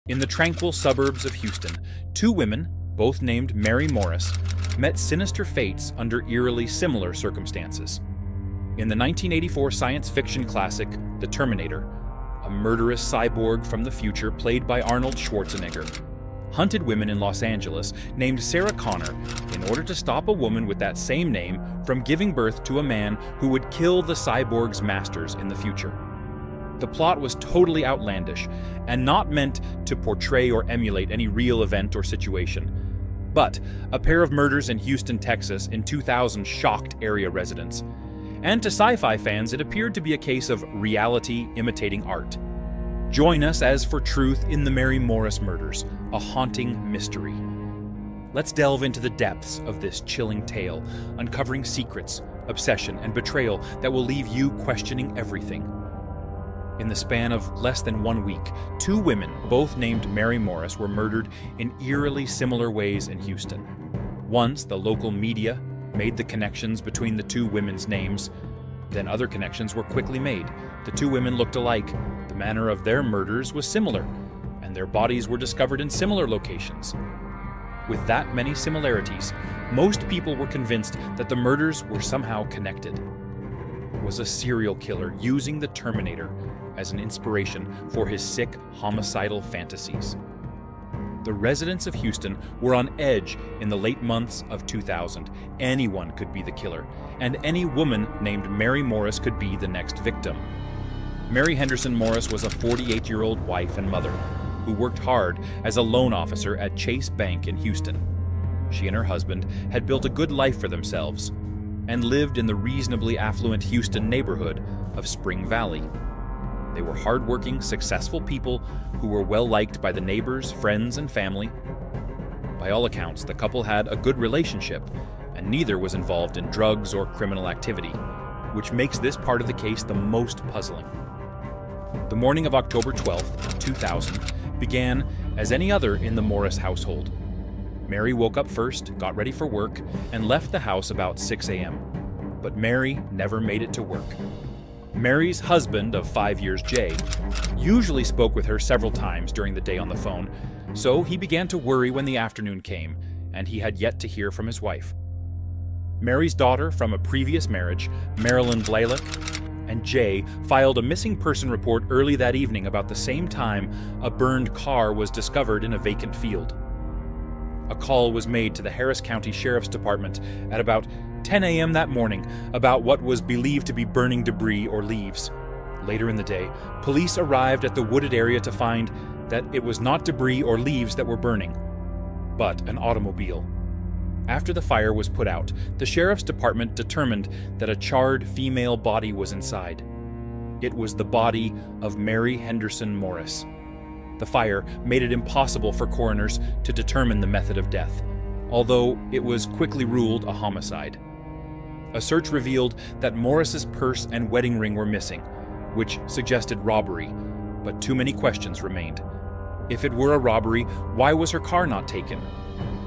In the tranquil suburbs of Houston, two women, both named Mary Morris, met sinister fates under eerily similar circumstances. In the 1984 science fiction classic The Terminator, a murderous cyborg from the future played by Arnold Schwarzenegger hunted women in Los Angeles named Sarah Connor in order to stop a woman with that same name from giving birth to a man who would kill the cyborg's masters in the future. The plot was totally outlandish and not meant to portray or emulate any real event or situation. But a pair of murders in Houston, Texas in 2000 shocked area residents. And to sci-fi fans, it appeared to be a case of reality imitating art. Join us as for truth in the Mary Morris murders, a haunting mystery. Let's delve into the depths of this chilling tale, uncovering secrets, obsession, and betrayal that will leave you questioning everything. In the span of less than 1 week, two women, both named Mary Morris, were murdered in eerily similar ways in Houston. Once, the local media made the connections between the two women's names. Then other connections were quickly made. The two women looked alike, the manner of their murders was similar, and their bodies were discovered in similar locations. With that many similarities, most people were convinced that the murders were somehow connected. Was a serial killer using the Terminator as an inspiration for his sick, homicidal fantasies? The residents of Houston were on edge in the late months of 2000. Anyone could be the killer, and any woman named Mary Morris could be the next victim. Mary Henderson Morris was a 48-year-old wife and mother who worked hard as a loan officer at Chase Bank in Houston. She and her husband had built a good life for themselves and lived in the reasonably affluent Houston neighborhood of Spring Valley. They were hardworking, successful people who were well-liked by the neighbors, friends, and family. By all accounts, the couple had a good relationship, and neither was involved in drugs or criminal activity, which makes this part of the case the most puzzling. The morning of October 12, 2000, began as any other in the Morris household. Mary woke up first, got ready for work, and left the house about 6 a.m. But Mary never made it to work. Mary's husband of 5 years, Jay, usually spoke with her several times during the day on the phone, so he began to worry when the afternoon came, and he had yet to hear from his wife. Mary's daughter from a previous marriage, Marilyn Blaylock, and Jay filed a missing person report early that evening about the same time a burned car was discovered in a vacant field. A call was made to the Harris County Sheriff's Department at about 10 a.m. that morning about what was believed to be burning debris or leaves. Later in the day, police arrived at the wooded area to find that it was not debris or leaves that were burning, but an automobile. After the fire was put out, the Sheriff's Department determined that a charred female body was inside. It was the body of Mary Henderson Morris. The fire made it impossible for coroners to determine the method of death, although it was quickly ruled a homicide. A search revealed that Morris's purse and wedding ring were missing, which suggested robbery, but too many questions remained. If it were a robbery, why was her car not taken?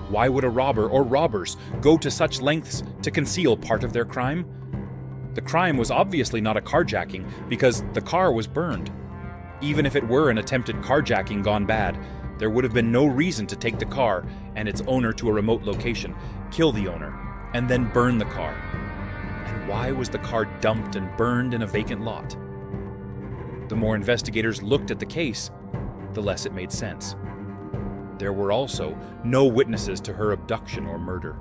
Why would a robber or robbers go to such lengths to conceal part of their crime? The crime was obviously not a carjacking because the car was burned. Even if it were an attempted carjacking gone bad, there would have been no reason to take the car and its owner to a remote location, kill the owner, and then burn the car. And why was the car dumped and burned in a vacant lot? The more investigators looked at the case, the less it made sense. There were also no witnesses to her abduction or murder.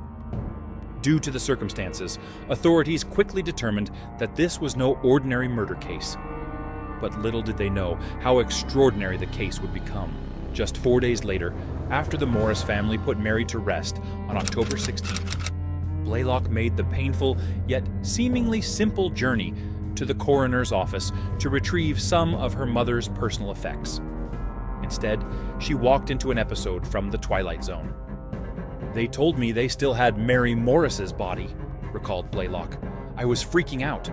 Due to the circumstances, authorities quickly determined that this was no ordinary murder case. But little did they know how extraordinary the case would become. Just 4 days later, after the Morris family put Mary to rest on October 16th, Blaylock made the painful yet seemingly simple journey to the coroner's office to retrieve some of her mother's personal effects. Instead, she walked into an episode from The Twilight Zone. "They told me they still had Mary Morris's body," recalled Blaylock. "I was freaking out.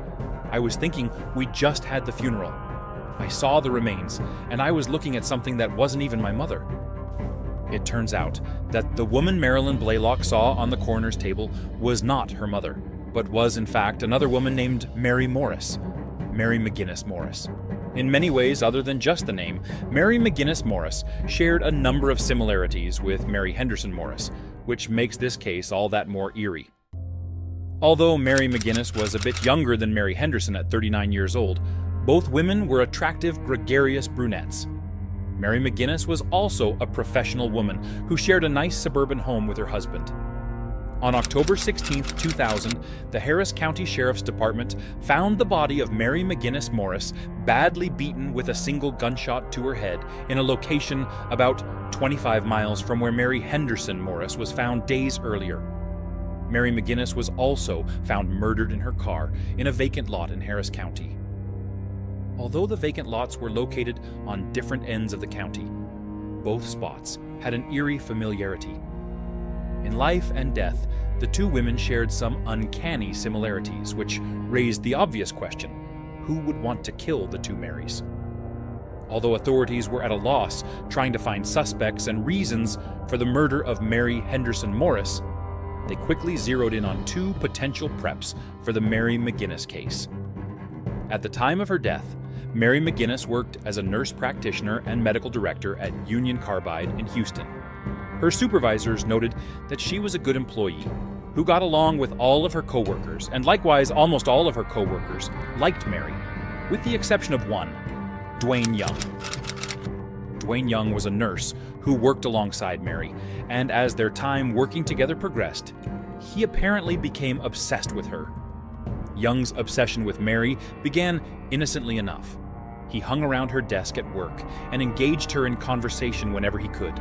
I was thinking we just had the funeral. I saw the remains, and I was looking at something that wasn't even my mother." It turns out that the woman Marilyn Blaylock saw on the coroner's table was not her mother, but was in fact another woman named Mary Morris, Mary McGinnis Morris. In many ways other than just the name, Mary McGinnis Morris shared a number of similarities with Mary Henderson Morris, which makes this case all that more eerie. Although Mary McGinnis was a bit younger than Mary Henderson at 39 years old, both women were attractive, gregarious brunettes. Mary McGinnis was also a professional woman who shared a nice suburban home with her husband. On October 16, 2000, the Harris County Sheriff's Department found the body of Mary McGinnis Morris badly beaten with a single gunshot to her head in a location about 25 miles from where Mary Henderson Morris was found days earlier. Mary McGinnis was also found murdered in her car in a vacant lot in Harris County. Although the vacant lots were located on different ends of the county, both spots had an eerie familiarity. In life and death, the two women shared some uncanny similarities, which raised the obvious question: who would want to kill the two Marys? Although authorities were at a loss trying to find suspects and reasons for the murder of Mary Henderson Morris, they quickly zeroed in on two potential preps for the Mary McGinnis case. At the time of her death, Mary McGinnis worked as a nurse practitioner and medical director at Union Carbide in Houston. Her supervisors noted that she was a good employee who got along with all of her coworkers, and likewise almost all of her coworkers liked Mary, with the exception of one, Dwayne Young. Dwayne Young was a nurse who worked alongside Mary, and as their time working together progressed, he apparently became obsessed with her. Young's obsession with Mary began innocently enough. He hung around her desk at work and engaged her in conversation whenever he could.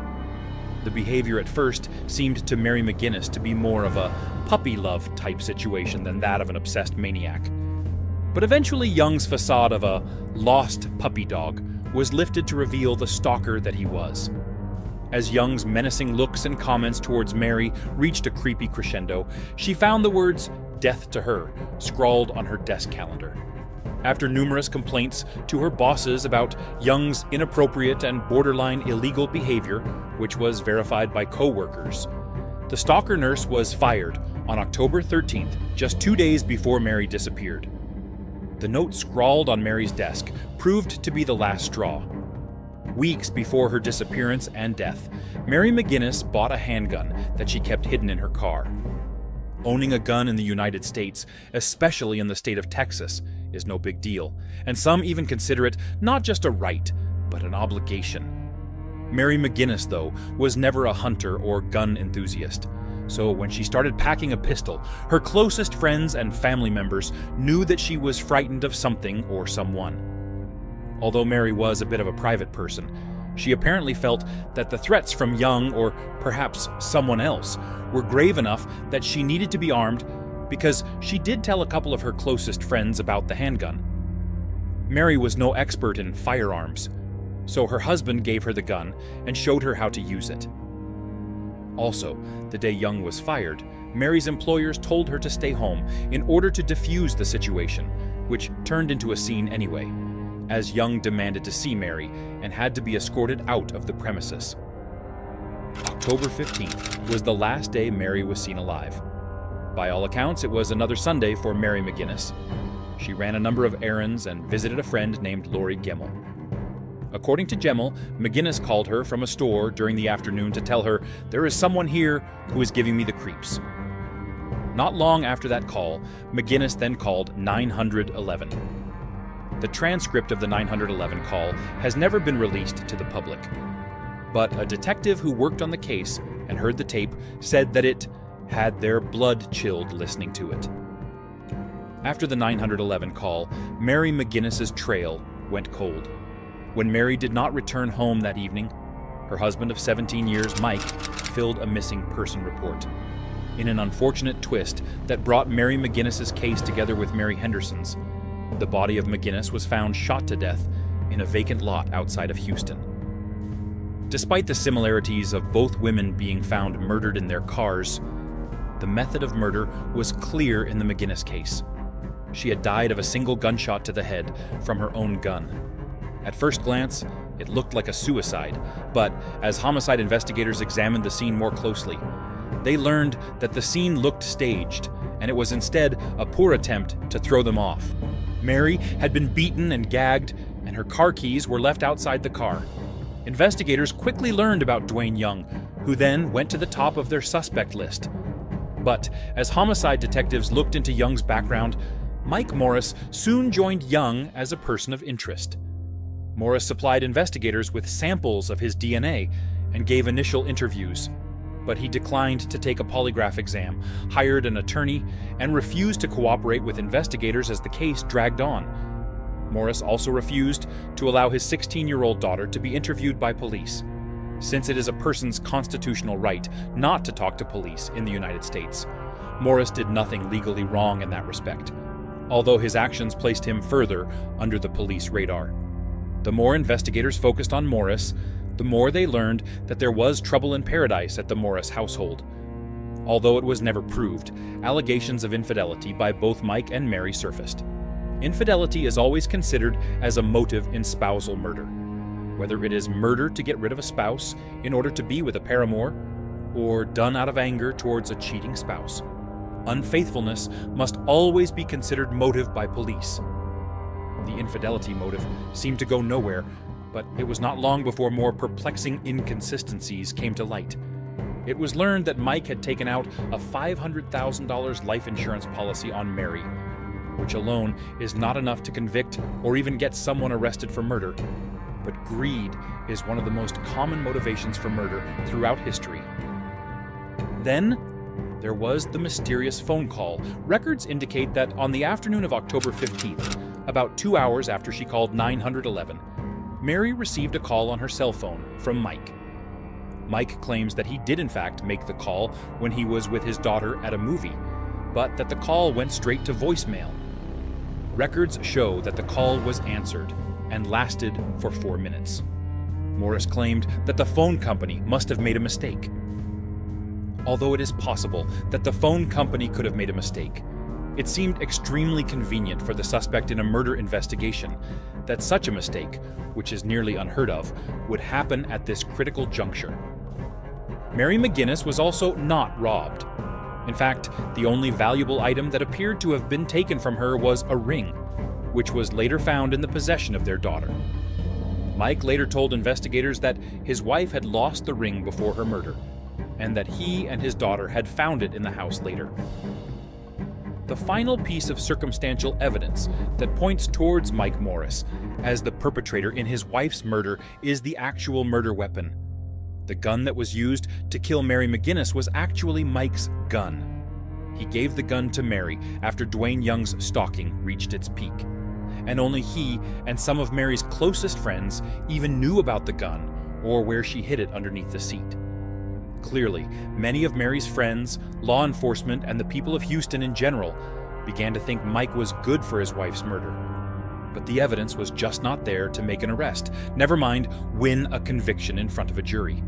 The behavior at first seemed to Mary McGinnis to be more of a puppy love type situation than that of an obsessed maniac. But eventually Young's facade of a lost puppy dog was lifted to reveal the stalker that he was. As Young's menacing looks and comments towards Mary reached a creepy crescendo, she found the words "death to her" scrawled on her desk calendar. After numerous complaints to her bosses about Young's inappropriate and borderline illegal behavior, which was verified by co-workers, the stalker nurse was fired on October 13th, just 2 days before Mary disappeared. The note scrawled on Mary's desk proved to be the last straw. Weeks before her disappearance and death, Mary McGinnis bought a handgun that she kept hidden in her car. Owning a gun in the United States, especially in the state of Texas, is no big deal, and some even consider it not just a right, but an obligation. Mary McGinnis, though, was never a hunter or gun enthusiast, so when she started packing a pistol, her closest friends and family members knew that she was frightened of something or someone. Although Mary was a bit of a private person, she apparently felt that the threats from Young, or perhaps someone else, were grave enough that she needed to be armed, because she did tell a couple of her closest friends about the handgun. Mary was no expert in firearms, so her husband gave her the gun and showed her how to use it. Also, the day Young was fired, Mary's employers told her to stay home in order to defuse the situation, which turned into a scene anyway, as Young demanded to see Mary and had to be escorted out of the premises. October 15th was the last day Mary was seen alive. By all accounts, it was another Sunday for Mary McGinnis. She ran a number of errands and visited a friend named Lori Gemmel. According to Gemmel, McGinnis called her from a store during the afternoon to tell her, "There is someone here who is giving me the creeps." Not long after that call, McGinnis then called 911. The transcript of the 911 call has never been released to the public, but a detective who worked on the case and heard the tape said that it had their blood chilled listening to it. After the 911 call, Mary McGinnis's trail went cold. When Mary did not return home that evening, her husband of 17 years, Mike, filled a missing person report. In an unfortunate twist that brought Mary McGinnis's case together with Mary Henderson's, the body of McGinnis was found shot to death in a vacant lot outside of Houston. Despite the similarities of both women being found murdered in their cars, the method of murder was clear in the McGinnis case. She had died of a single gunshot to the head from her own gun. At first glance, it looked like a suicide, but as homicide investigators examined the scene more closely, they learned that the scene looked staged, and it was instead a poor attempt to throw them off. Mary had been beaten and gagged and her car keys were left outside the car. Investigators quickly learned about Dwayne Young, who then went to the top of their suspect list. But as homicide detectives looked into Young's background, Mike Morris soon joined Young as a person of interest. Morris supplied investigators with samples of his DNA and gave initial interviews, but he declined to take a polygraph exam, hired an attorney, and refused to cooperate with investigators as the case dragged on. Morris also refused to allow his 16-year-old daughter to be interviewed by police, since it is a person's constitutional right not to talk to police in the United States. Morris did nothing legally wrong in that respect, although his actions placed him further under the police radar. The more investigators focused on Morris, the more they learned that there was trouble in paradise at the Morris household. Although it was never proved, allegations of infidelity by both Mike and Mary surfaced. Infidelity is always considered as a motive in spousal murder, whether it is murder to get rid of a spouse in order to be with a paramour, or done out of anger towards a cheating spouse. Unfaithfulness must always be considered motive by police. The infidelity motive seemed to go nowhere, but it was not long before more perplexing inconsistencies came to light. It was learned that Mike had taken out a $500,000 life insurance policy on Mary, which alone is not enough to convict or even get someone arrested for murder. But greed is one of the most common motivations for murder throughout history. Then, there was the mysterious phone call. Records indicate that on the afternoon of October 15th, about 2 hours after she called 911, Mary received a call on her cell phone from Mike. Mike claims that he did in fact make the call when he was with his daughter at a movie, but that the call went straight to voicemail. Records show that the call was answered and lasted for 4 minutes. Morris claimed that the phone company must have made a mistake. Although it is possible that the phone company could have made a mistake, it seemed extremely convenient for the suspect in a murder investigation that such a mistake, which is nearly unheard of, would happen at this critical juncture. Mary McGinnis was also not robbed. In fact, the only valuable item that appeared to have been taken from her was a ring, which was later found in the possession of their daughter. Mike later told investigators that his wife had lost the ring before her murder, and that he and his daughter had found it in the house later. The final piece of circumstantial evidence that points towards Mike Morris as the perpetrator in his wife's murder is the actual murder weapon. The gun that was used to kill Mary McGinnis was actually Mike's gun. He gave the gun to Mary after Dwayne Young's stalking reached its peak, and only he and some of Mary's closest friends even knew about the gun or where she hid it underneath the seat. Clearly, many of Mary's friends, law enforcement, and the people of Houston in general began to think Mike was good for his wife's murder. But the evidence was just not there to make an arrest, never mind win a conviction in front of a jury.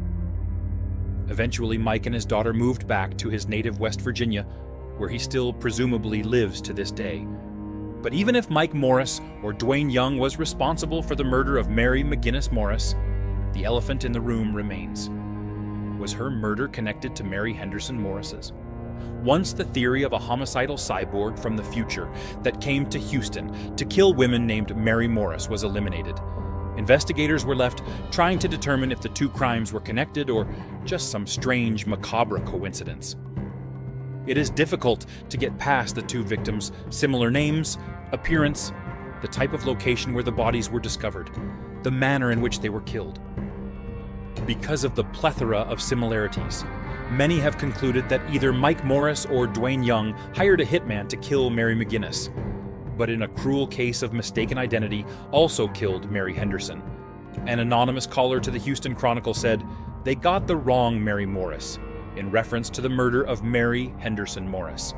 Eventually, Mike and his daughter moved back to his native West Virginia, where he still presumably lives to this day. But even if Mike Morris or Dwayne Young was responsible for the murder of Mary McGinnis Morris, the elephant in the room remains. Was her murder connected to Mary Henderson Morris's? Once the theory of a homicidal cyborg from the future that came to Houston to kill women named Mary Morris was eliminated, investigators were left trying to determine if the two crimes were connected or just some strange, macabre coincidence. It is difficult to get past the two victims' similar names, appearance, the type of location where the bodies were discovered, the manner in which they were killed. Because of the plethora of similarities, many have concluded that either Mike Morris or Dwayne Young hired a hitman to kill Mary McGinnis, but in a cruel case of mistaken identity also killed Mary Henderson. An anonymous caller to the Houston Chronicle said, "They got the wrong Mary Morris," in reference to the murder of Mary Henderson Morris.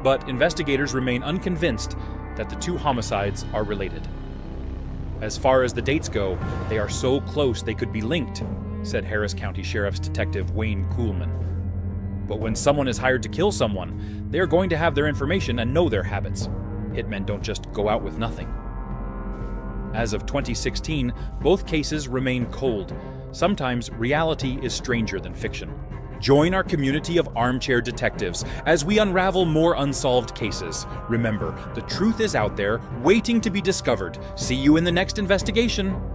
But investigators remain unconvinced that the two homicides are related. As far as the dates go, they are so close they could be linked, said Harris County Sheriff's Detective Wayne Kuhlman. But when someone is hired to kill someone, they are going to have their information and know their habits. Hitmen don't just go out with nothing. As of 2016, both cases remain cold. Sometimes reality is stranger than fiction. Join our community of armchair detectives as we unravel more unsolved cases. Remember, the truth is out there, waiting to be discovered. See you in the next investigation.